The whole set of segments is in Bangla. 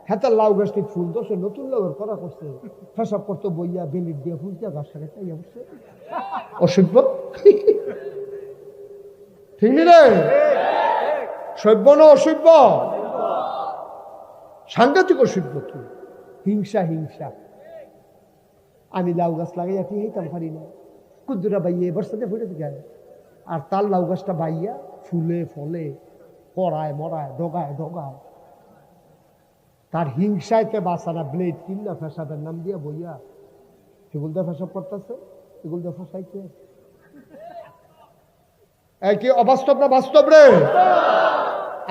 হাতে লাউ গাছটি ফুল দোষে নতুন লাউয়ের করা করছে, ফেসব করতে বইয়া বেলির দিয়ে ফুল দিয়ে গাছ সাথে তাই অবশ্য অসভ্য। ঠিক রে? সভ্য না অসভ্য? সাংঘাতিক অসভ্য। তুই হিংসা হিংসা। আমি লাউ গাছ লাগাইয়া কি হইতাম পারি না, কুদ্দুরা বাইয়ে বর্ষাতে ফুটে যায়, আর তার লাউ গাছটা বাইয়া ফুলে ফলে কড়ায় মরায় ডগায় ডগায়। তার হিংসাইতে বাঁচানা ব্লেড কিনা ফেসাবের নাম দিয়া বইয়া এগুল দিয়ে ফেসব করতেছে, এগুল দিয়ে ফসাইতে। কি অবাস্তব না বাস্তব রে?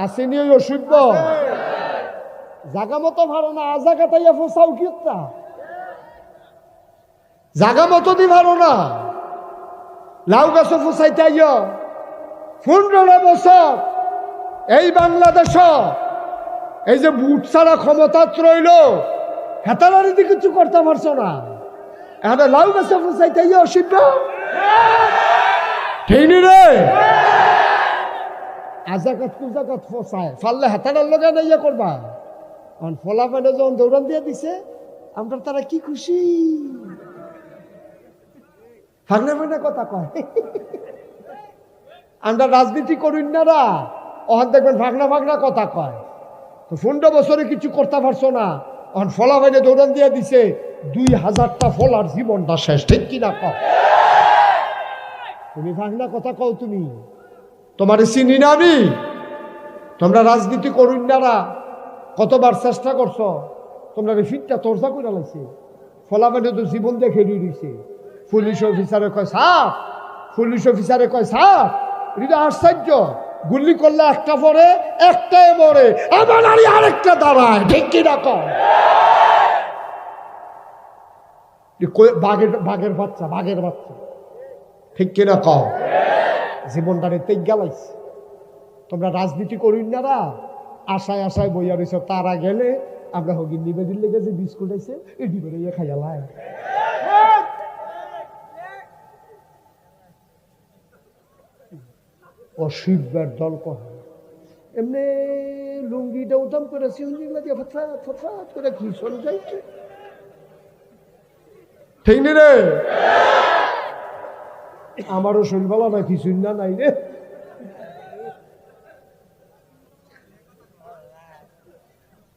আসেনি ওই অসভ্য। জাগা মতো ভালো না, আজা কাটাইয়া ফসাও কি একটা জাগা মতো দি ভালো না। লাউ গাছ ফসাইতে আইয় 15 বছর এই বাংলাদেশ এই যে বুট ছাড়া ক্ষমতা রইল, হেতালারিতে কিছু করতে পারছো না, এখন লাউ গাছে ফসাইতে আইয় অসভ্য। ঠিক নি রে? আজাকাত কুজাকাত ফসায় ফাললে হেতালার লগে না করবা। ফলা পেটে যখন দৌড়ান দিয়ে দিছে, আমরা তারা কি খুশি, ফাগনা ফাগনা কথা কয়। আমরা রাজনীতি করুন না রা, ওখান দেখবেন ফাগনা ফাগনা কথা কয়। তো 15 বছরে কিছু করতে পারছো না, এখন ফলা পেটে দৌড়ান দিয়ে দিছে, 2000টা ফলার জীবনটা শেষ। ঠিক কিনা কও? তুমি ফাগনা কথা কও, তুমি তোমার চিনি না আমি। তোমরা রাজনীতি করুন না রা, কতবার চেষ্টা করছো, তোমরা ফিটটা তরজা করে লাইছে, ফলা পেটে তো জীবন দিয়ে খেলি দিছে। পুলিশ অফিসারে কয় সাপ, পুলিশ অফিসারে কয় সাপ, এটা আশ্চর্য, গুলি করলে একটা পরে একটাই মরে, আবার আরেকটা দাঁড়ায়। ঠিক কিনা কও? বাঘের বাচ্চা, বাঘের বাচ্চা। ঠিক কিনা কও? জীবনটারে তেজ গেলাইছে। তোমরা রাজনীতি করুন না রা, আশায় আশায় বইয়া রয়েছ, তারা গেলে আমরা হগি নিবেদিন লেগে যে বিস্কুট আছে এটি করে খাইয়ালাই। অসভ্যের দল কহ। এমনি লুঙ্গিটা উঠাম করে সিউন্দিগুলা দিয়ে ফটফাট ফটফাট করে কি শোন যাইছে। ঠিক নি রে? আমারও শরীর ভালো না, কিছুই না নাই রে।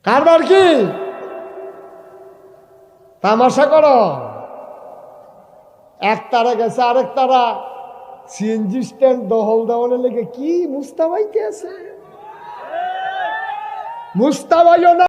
কারবার কি তামাশা করো? এক তারা গেছে আরেক তারা সিএনজি স্ট্যান্ড দহল দেওয়ানের লেগে কি মুস্তাবাইতে আছে। মুস্তাবাইও না।